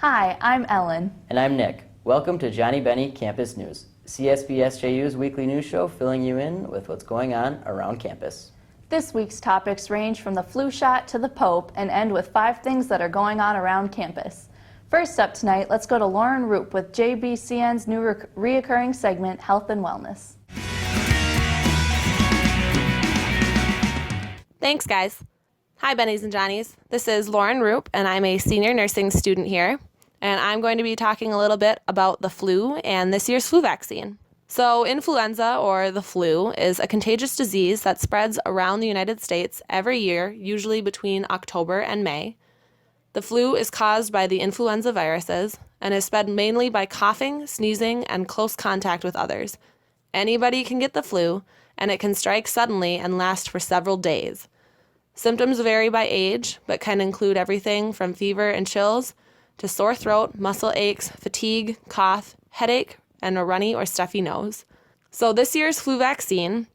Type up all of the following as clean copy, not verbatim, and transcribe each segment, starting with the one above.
Hi, I'm Ellen. And I'm Nick. Welcome to Johnnie Bennie Campus News, CSB-SJU's weekly news show filling you in with what's going on around campus. This week's topics range from the flu shot to the Pope and end with 5 things that are going on around campus. First up tonight, let's go to Lauren Roop with JBCN's new reoccurring segment, Health and Wellness. Thanks, guys. Hi, Bennies and Johnnies. This is Lauren Roop, and I'm a senior nursing student here. And I'm going to be talking a little bit about the flu and this year's flu vaccine. So influenza, or the flu, is a contagious disease that spreads around the United States every year, usually between October and May. The flu is caused by the influenza viruses and is spread mainly by coughing, sneezing, and close contact with others. Anybody can get the flu, and it can strike suddenly and last for several days. Symptoms vary by age, but can include everything from fever and chills to sore throat, muscle aches, fatigue, cough, headache, and a runny or stuffy nose. So this year's flu vaccine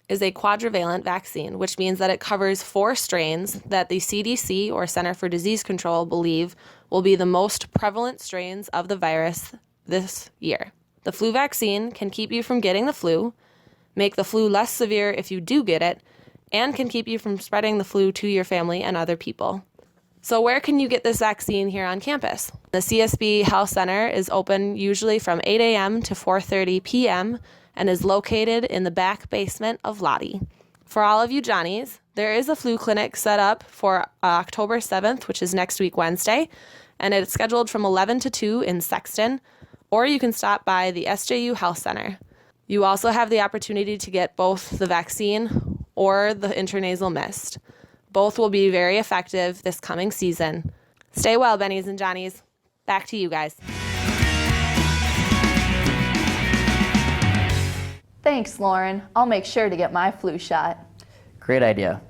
is a quadrivalent vaccine, which means that it covers 4 strains that the CDC, or Center for Disease Control, believe will be the most prevalent strains of the virus this year. The flu vaccine can keep you from getting the flu, make the flu less severe if you do get it, and can keep you from spreading the flu to your family and other people. So where can you get this vaccine here on campus? The CSB Health Center is open usually from 8 a.m. to 4:30 p.m. and is located in the back basement of Lottie. For all of you Johnnies, there is a flu clinic set up for October 7th, which is next week Wednesday, and it's scheduled from 11 to 2 in Sexton, or you can stop by the SJU Health Center. You also have the opportunity to get both the vaccine or the intranasal mist. Both will be very effective this coming season. Stay well, Bennies and Johnnies. Back to you guys. Thanks, Lauren. I'll make sure to get my flu shot. Great idea.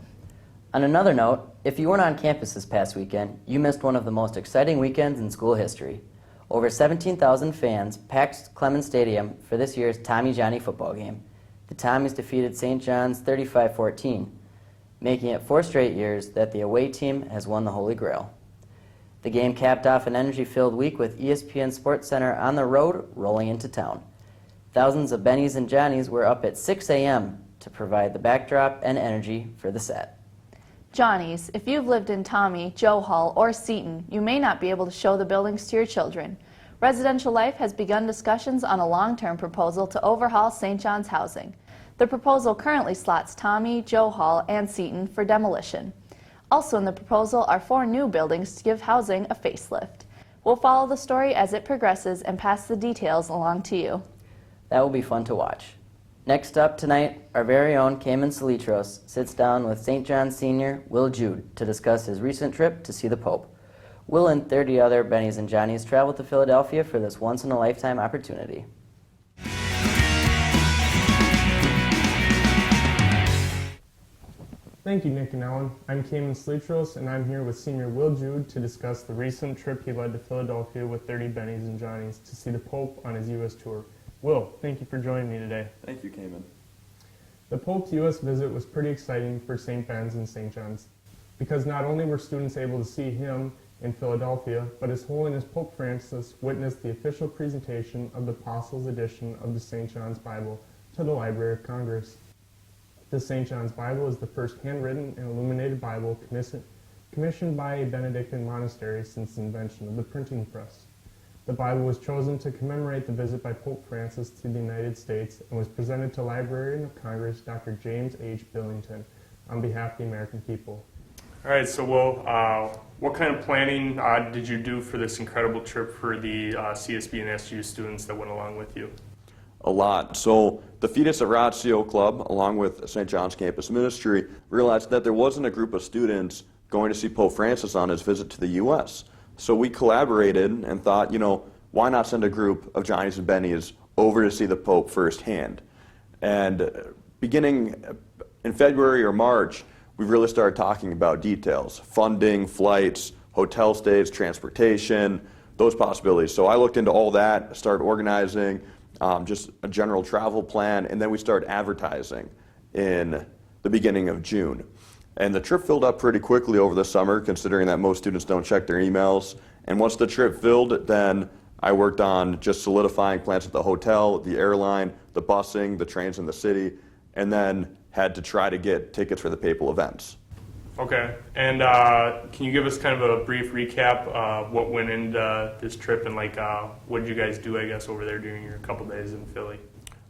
On another note, if you weren't on campus this past weekend, you missed one of the most exciting weekends in school history. Over 17,000 fans packed Clemens Stadium for this year's Tommy-Johnny football game. The Tommies defeated St. John's 35-14. Making it 4 straight years that the away team has won the Holy Grail. The game capped off an energy-filled week with ESPN Sports Center on the road rolling into town. Thousands of Bennies and Johnnies were up at 6 a.m. to provide the backdrop and energy for the set. Johnnies, if you've lived in Tommy, Joe Hall, or Seton, you may not be able to show the buildings to your children. Residential Life has begun discussions on a long-term proposal to overhaul St. John's housing. The proposal currently slots Tommy, Joe Hall, and Seton for demolition. Also in the proposal are 4 new buildings to give housing a facelift. We'll follow the story as it progresses and pass the details along to you. That will be fun to watch. Next up tonight, our very own Cayman Salitros sits down with St. John's senior Will Jude to discuss his recent trip to see the Pope. Will and 30 other Bennies and Johnnies traveled to Philadelphia for this once-in-a-lifetime opportunity. Thank you, Nick and Ellen. I'm Cayman Salitros, and I'm here with senior Will Jude to discuss the recent trip he led to Philadelphia with 30 Bennies and Johnnies to see the Pope on his U.S. tour. Will, thank you for joining me today. Thank you, Cayman. The Pope's U.S. visit was pretty exciting for St. Ben's and St. John's, because not only were students able to see him in Philadelphia, but His Holiness Pope Francis witnessed the official presentation of the Apostles' edition of the St. John's Bible to the Library of Congress. The St. John's Bible is the first handwritten and illuminated Bible commissioned by a Benedictine monastery since the invention of the printing press. The Bible was chosen to commemorate the visit by Pope Francis to the United States and was presented to Librarian of Congress Dr. James H. Billington on behalf of the American people. All right, so Will, what kind of planning did you do for this incredible trip for the CSB and SGU students that went along with you? A lot. So the Fides et Ratio Club, along with St. John's Campus Ministry, realized that there wasn't a group of students going to see Pope Francis on his visit to the U.S. So we collaborated and thought, why not send a group of Johnnies and Bennies over to see the Pope firsthand? And beginning in February or March, we really started talking about details, funding, flights, hotel stays, transportation, those possibilities. So I looked into all that, started organizing just a general travel plan, and then we started advertising in the beginning of June. And the trip filled up pretty quickly over the summer, considering that most students don't check their emails And once the trip filled, then I worked on just solidifying plans at the hotel, the airline, the busing, the trains in the city, and then had to try to get tickets for the papal events. Okay, and can you give us kind of a brief recap of what went into this trip and what did you guys do, I guess, over there during your couple days in Philly?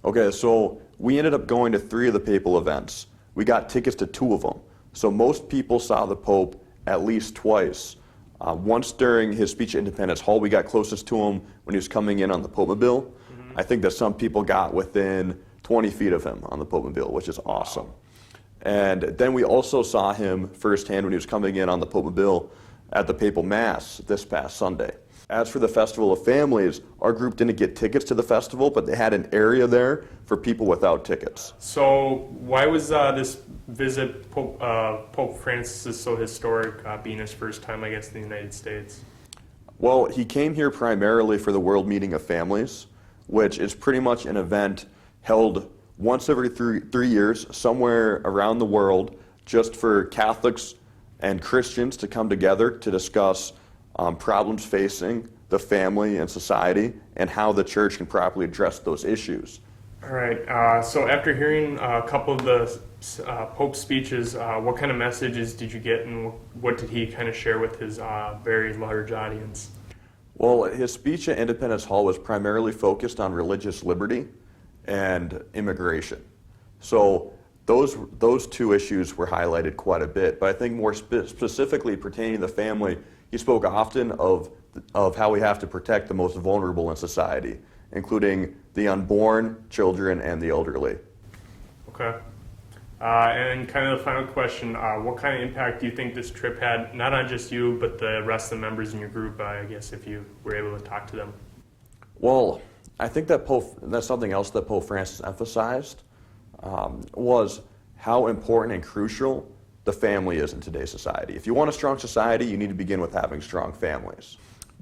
Okay, so we ended up going to 3 of the papal events. We got tickets to 2 of them. So most people saw the Pope at least twice. Once during his speech at Independence Hall, we got closest to him when he was coming in on the Pope-mobile. I think that some people got within 20 feet of him on the Pope-mobile, which is awesome. And then we also saw him firsthand when he was coming in on the Pope-mobile at the Papal Mass this past Sunday. As for the Festival of Families, our group didn't get tickets to the festival, but they had an area there for people without tickets. So why was this visit Pope Francis so historic, being his first time, I guess, in the United States? Well, he came here primarily for the World Meeting of Families, which is pretty much an event held once every 3 years somewhere around the world just for Catholics and Christians to come together to discuss problems facing the family and society and how the church can properly address those issues. All right, so after hearing a couple of the Pope's speeches, what kind of messages did you get and what did he kind of share with his very large audience? Well, his speech at Independence Hall was primarily focused on religious liberty and immigration. So those 2 issues were highlighted quite a bit, but I think more specifically pertaining to the family, he spoke often of how we have to protect the most vulnerable in society, including the unborn, children, and the elderly. Okay. And kind of the final question, what kind of impact do you think this trip had, not on just you, but the rest of the members in your group, I guess, if you were able to talk to them? Well, I think that that's something else that Pope Francis emphasized, was how important and crucial the family is in today's society. If you want a strong society, you need to begin with having strong families.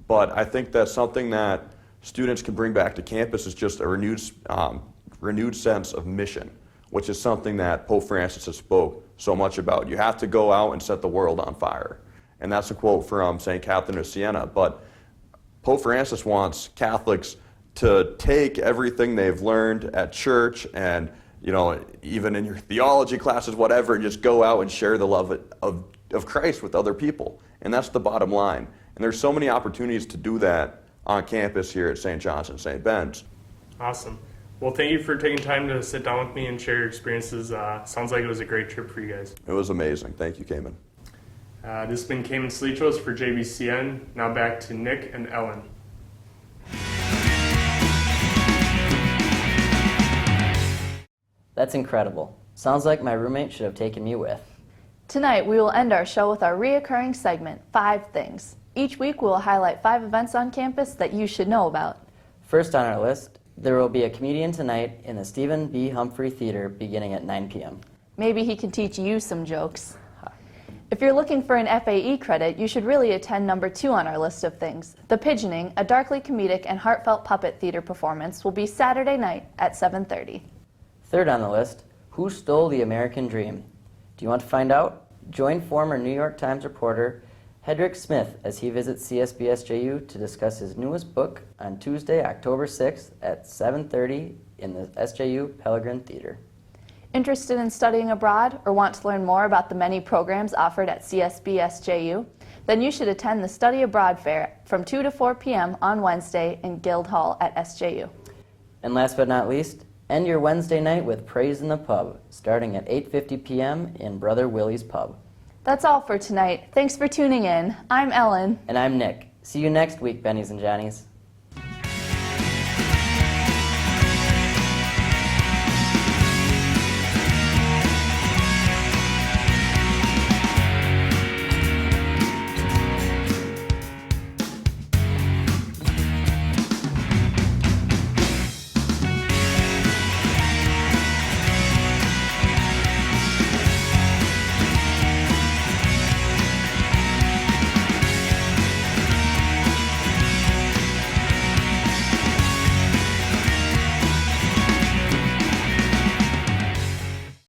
But I think that's something that students can bring back to campus is just a renewed sense of mission, which is something that Pope Francis has spoke so much about. You have to go out and set the world on fire. And that's a quote from St. Catherine of Siena. But Pope Francis wants Catholics to take everything they've learned at church and, even in your theology classes, whatever, and just go out and share the love of Christ with other people. And that's the bottom line. And there's so many opportunities to do that on campus here at St. John's and St. Ben's. Awesome. Well, thank you for taking time to sit down with me and share your experiences. Sounds like it was a great trip for you guys. It was amazing. Thank you, Cayman. This has been Cayman Slichos for JBCN. Now back to Nick and Ellen. That's incredible. Sounds like my roommate should have taken me with. Tonight, we will end our show with our reoccurring segment, 5 Things. Each week, we will highlight 5 events on campus that you should know about. First on our list, there will be a comedian tonight in the Stephen B. Humphrey Theater beginning at 9 p.m. Maybe he can teach you some jokes. If you're looking for an FAE credit, you should really attend number 2 on our list of things. The Pigeoning, a darkly comedic and heartfelt puppet theater performance, will be Saturday night at 7:30. Third on the list, who stole the American dream? Do you want to find out? Join former New York Times reporter Hedrick Smith as he visits CSBSJU to discuss his newest book on Tuesday, October 6th at 7:30 in the SJU Pellegrin Theater. Interested in studying abroad or want to learn more about the many programs offered at CSBSJU? Then you should attend the Study Abroad Fair from 2 to 4 p.m. on Wednesday in Guild Hall at SJU. And last but not least, end your Wednesday night with Praise in the Pub, starting at 8:50 p.m. in Brother Willie's Pub. That's all for tonight. Thanks for tuning in. I'm Ellen. And I'm Nick. See you next week, Bennies and Johnnies.